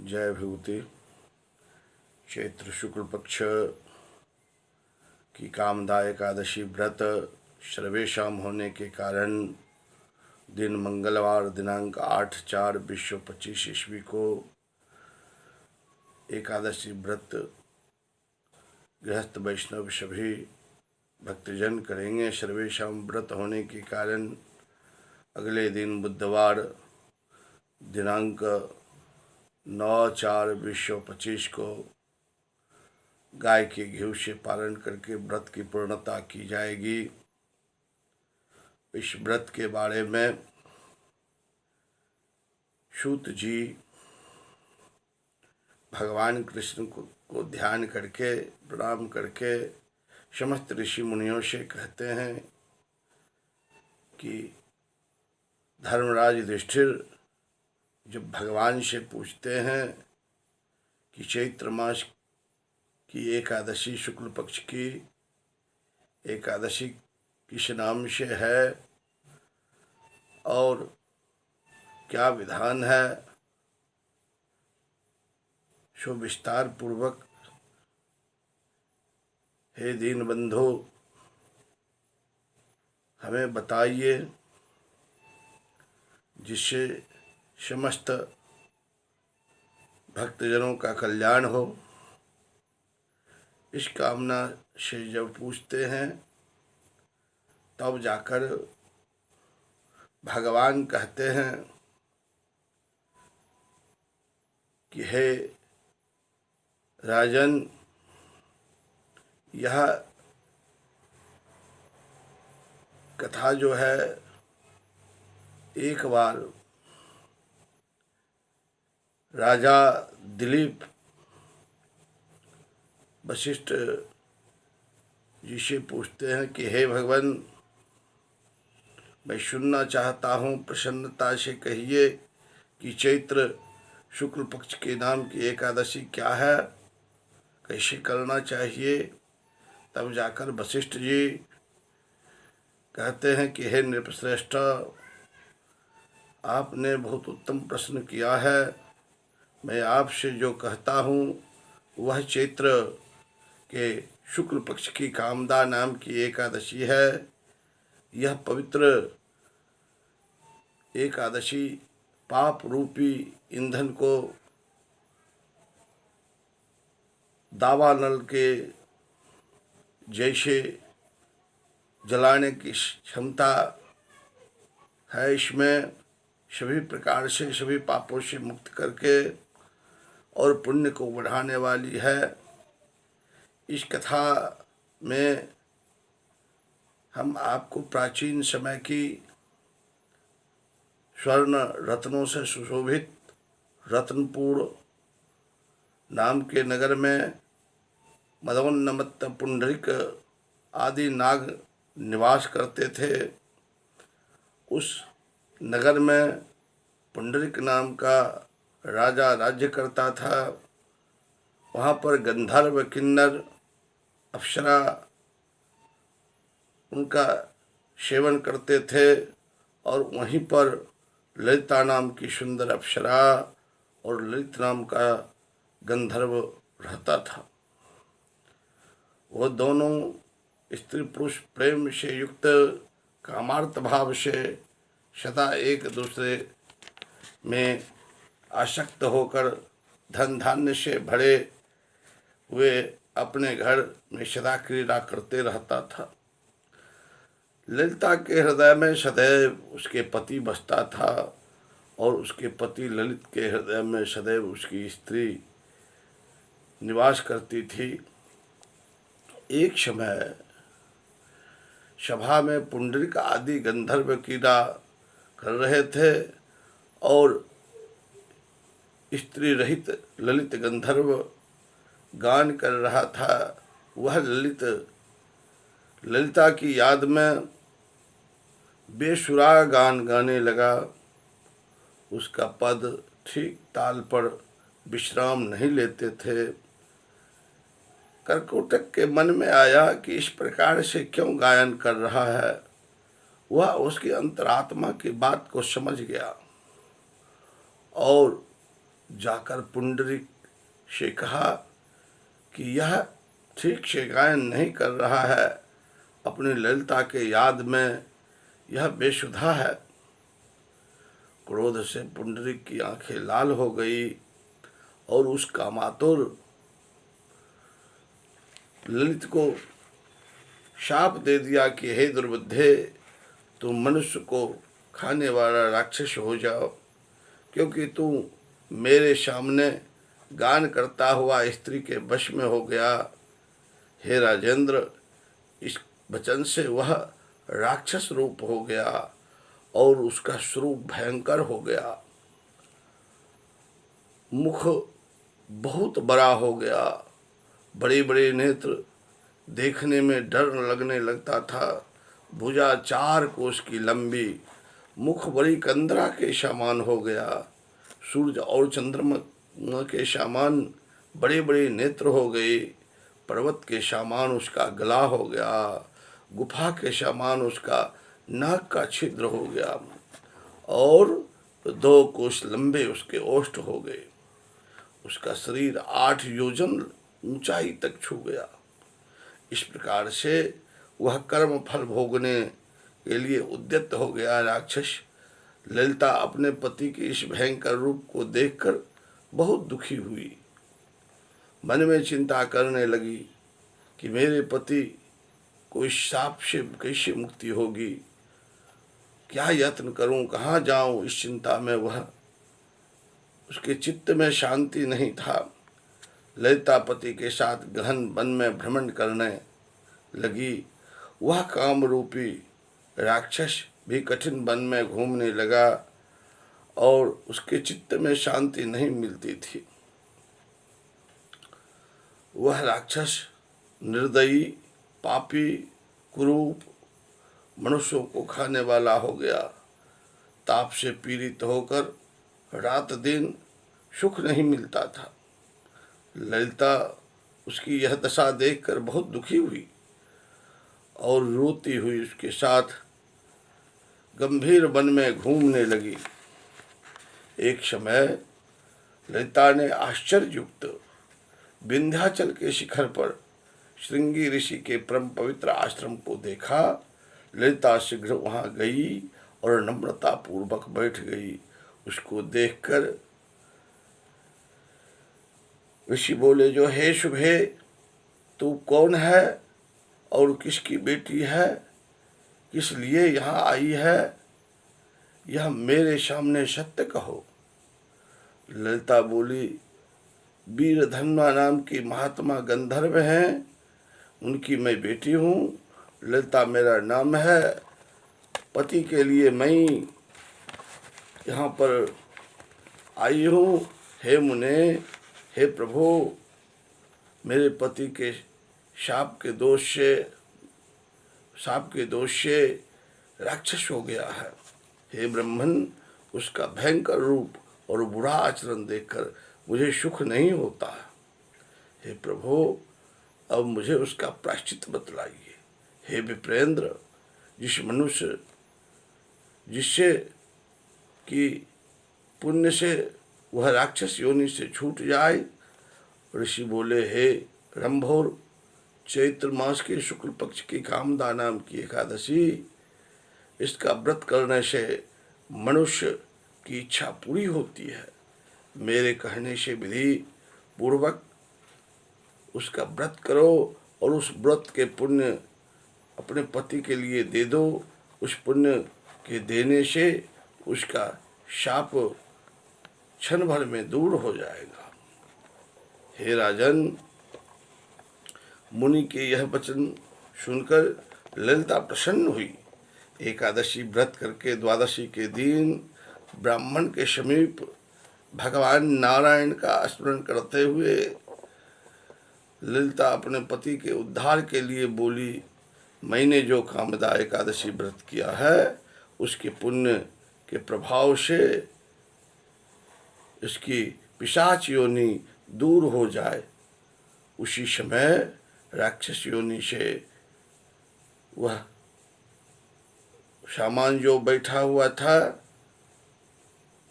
जय विभूति। चैत्र शुक्ल पक्ष की कामदा एकादशी व्रत सर्वेशाम होने के कारण दिन मंगलवार दिनांक 8/4/2025 ईस्वी को एकादशी व्रत गृहस्थ वैष्णव सभी भक्तजन करेंगे। सर्वेशाम व्रत होने के कारण अगले दिन बुधवार दिनांक 9/4/2025 को गाय के घी से पालन करके व्रत की पूर्णता की जाएगी। इस व्रत के बारे में सूत जी भगवान कृष्ण को ध्यान करके प्रणाम करके समस्त ऋषि मुनियों से कहते हैं कि धर्मराज युधिष्ठिर जब भगवान से पूछते हैं कि चैत्र मास की एकादशी शुक्ल पक्ष की एकादशी किस नाम से है और क्या विधान है, सो विस्तार पूर्वक हे दीन बंधु हमें बताइए, जिससे समस्त भक्तजनों का कल्याण हो। इस कामना से जब पूछते हैं तब जाकर भगवान कहते हैं कि हे राजन, यह कथा जो है एक बार राजा दिलीप वशिष्ठ जी से पूछते हैं कि हे भगवान, मैं सुनना चाहता हूँ, प्रसन्नता से कहिए कि चैत्र शुक्ल पक्ष के नाम की एकादशी क्या है, कैसे करना चाहिए। तब जाकर वशिष्ठ जी कहते हैं कि हे नृपश्रेष्ठ, आपने बहुत उत्तम प्रश्न किया है। मैं आपसे जो कहता हूँ वह चैत्र के शुक्ल पक्ष की कामदा नाम की एकादशी है। यह पवित्र एकादशी पाप रूपी ईंधन को दावानल के जैसे जलाने की क्षमता है। इसमें सभी प्रकार से सभी पापों से मुक्त करके और पुण्य को बढ़ाने वाली है। इस कथा में हम आपको प्राचीन समय की स्वर्ण रत्नों से सुशोभित रत्नपुर नाम के नगर में मदोन्नमत्त पुंडरीक आदि नाग निवास करते थे। उस नगर में पुंडरीक नाम का राजा राज्य करता था। वहाँ पर गंधर्व किन्नर अप्सरा उनका सेवन करते थे और वहीं पर ललिता नाम की सुंदर अप्सरा और ललित नाम का गंधर्व रहता था। वो दोनों स्त्री पुरुष प्रेम से युक्त कामार्थ भाव से सदा एक दूसरे में आसक्त होकर धन धान्य से भरे हुए अपने घर में सदा क्रीड़ा करते रहता था। ललिता के हृदय में सदैव उसके पति बसता था और उसके पति ललित के हृदय में सदैव उसकी स्त्री निवास करती थी। एक समय सभा में पुंडरीक आदि गंधर्व क्रीड़ा कर रहे थे और स्त्री रहित ललित गंधर्व गान कर रहा था। वह ललिता की याद में बेसुरा गान गाने लगा। उसका पद ठीक ताल पर विश्राम नहीं लेते थे। कर्कोटक के मन में आया कि इस प्रकार से क्यों गायन कर रहा है। वह उसकी अंतरात्मा की बात को समझ गया और जाकर पुंडरीक से कहा कि यह ठीक से गायन नहीं कर रहा है, अपनी ललिता के याद में यह बेसुधा है। क्रोध से पुंडरीक की आंखें लाल हो गई और उस कामातुर ललित को शाप दे दिया कि हे दुर्बुद्धे, तुम मनुष्य को खाने वाला राक्षस हो जाओ, क्योंकि तू मेरे सामने गान करता हुआ स्त्री के वश में हो गया। हे राजेंद्र, इस वचन से वह राक्षस रूप हो गया और उसका स्वरूप भयंकर हो गया। मुख बहुत बड़ा हो गया, बड़े बड़े नेत्र, देखने में डर लगने लगता था। भुजा 4 कोस की लंबी, मुख बड़ी कंदरा के समान हो गया। सूरज और चंद्रमा के समान बड़े बड़े नेत्र हो गए। पर्वत के समान उसका गला हो गया, गुफा के समान उसका नाक का छिद्र हो गया और 2 कोस लंबे उसके ओष्ठ हो गए। उसका शरीर 8 योजन ऊंचाई तक छू गया। इस प्रकार से वह कर्म फल भोगने के लिए उद्यत हो गया राक्षस। ललिता अपने पति के इस भयंकर रूप को देखकर बहुत दुखी हुई। मन में चिंता करने लगी कि मेरे पति को इस शाप से कैसे मुक्ति होगी, क्या यत्न करूं, कहाँ जाऊं। इस चिंता में वह उसके चित्त में शांति नहीं था। ललिता पति के साथ गहन वन में भ्रमण करने लगी। वह काम रूपी राक्षस भी कठिन वन में घूमने लगा और उसके चित्त में शांति नहीं मिलती थी। वह राक्षस निर्दयी, पापी, कुरूप, मनुष्यों को खाने वाला हो गया। ताप से पीड़ित होकर रात दिन सुख नहीं मिलता था। ललिता उसकी यह दशा देखकर बहुत दुखी हुई और रोती हुई उसके साथ गंभीर वन में घूमने लगी। एक समय ललिता ने आश्चर्ययुक्त विंध्याचल के शिखर पर श्रृंगी ऋषि के परम पवित्र आश्रम को देखा। ललिता शीघ्र वहां गई और नम्रता पूर्वक बैठ गई। उसको देखकर ऋषि बोले, जो हे शुभे, तू कौन है और किसकी बेटी है, किस लिए यहाँ आई है, यह मेरे सामने सत्य कहो। ललिता बोली, वीरधन्वा नाम की महात्मा गंधर्व हैं, उनकी मैं बेटी हूँ। ललिता मेरा नाम है। पति के लिए मैं यहाँ पर आई हूँ। हे मुने, हे प्रभु, मेरे पति के शाप के दोष से राक्षस हो गया है। हे ब्राह्मण, उसका भयंकर रूप और बुरा आचरण देखकर मुझे सुख नहीं होता है। हे प्रभु, अब मुझे उसका प्रायश्चित बतलाइए। हे विप्रेंद्र, जिससे कि पुण्य से वह राक्षस योनि से छूट जाए। ऋषि बोले, हे रंभोर, चैत्र मास के शुक्ल पक्ष की कामदा नाम की एकादशी, इसका व्रत करने से मनुष्य की इच्छा पूरी होती है। मेरे कहने से विधि पूर्वक उसका व्रत करो और उस व्रत के पुण्य अपने पति के लिए दे दो। उस पुण्य के देने से उसका शाप क्षण भर में दूर हो जाएगा। हे राजन, मुनि के यह वचन सुनकर ललिता प्रसन्न हुई। एकादशी व्रत करके द्वादशी के दिन ब्राह्मण के समीप भगवान नारायण का स्मरण करते हुए ललिता अपने पति के उद्धार के लिए बोली, मैंने जो कामदा एकादशी व्रत किया है, उसके पुण्य के प्रभाव से इसकी पिशाच योनि दूर हो जाए। उसी समय राक्षस योनि से वह सामान जो बैठा हुआ था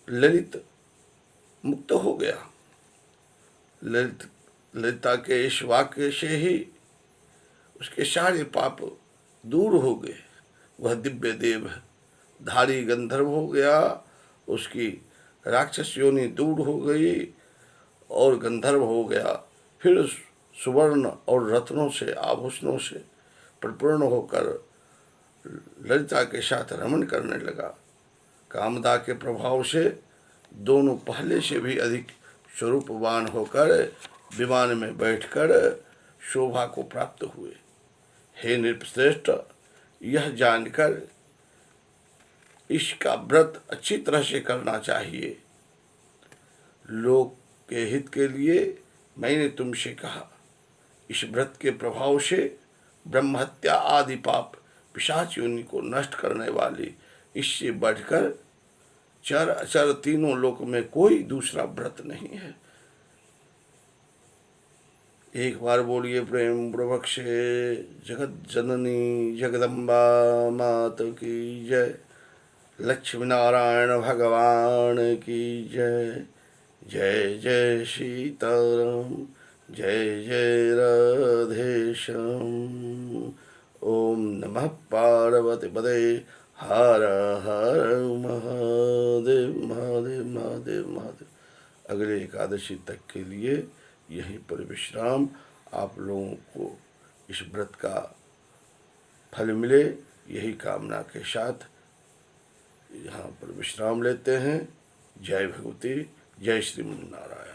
ललित मुक्त हो गया। ललिता के इस वाक्य से ही उसके सारे पाप दूर हो गए। वह दिव्य देव धारी गंधर्व हो गया, उसकी राक्षस योनि दूर हो गई और गंधर्व हो गया। फिर सुवर्ण और रत्नों से, आभूषणों से परिपूर्ण होकर ललिता के साथ रमण करने लगा। कामदा के प्रभाव से दोनों पहले से भी अधिक स्वरूपवान होकर विमान में बैठकर शोभा को प्राप्त हुए। हे नृपश्रेष्ठ, यह जानकर इसका व्रत अच्छी तरह से करना चाहिए। लोक के हित के लिए मैंने तुमसे कहा। इस व्रत के प्रभाव से ब्रह्महत्या आदि पाप पिशाच योनि को नष्ट करने वाली इससे बढ़कर चर अचर तीनों लोक में कोई दूसरा व्रत नहीं है। एक बार बोलिए प्रेम पूर्वक से जगत जननी जगदम्बा मात की जय, लक्ष्मी नारायण भगवान की जय। जय जय सीताराम, जय जय राधेश्याम। ओम नमः पार्वती पदे, हर हर महादेव महादेव महादेव महादेव। अगले एकादशी तक के लिए यहीं पर विश्राम। आप लोगों को इस व्रत का फल मिले, यही कामना के साथ यहाँ पर विश्राम लेते हैं। जय भगवती, जय श्रीमन नारायण।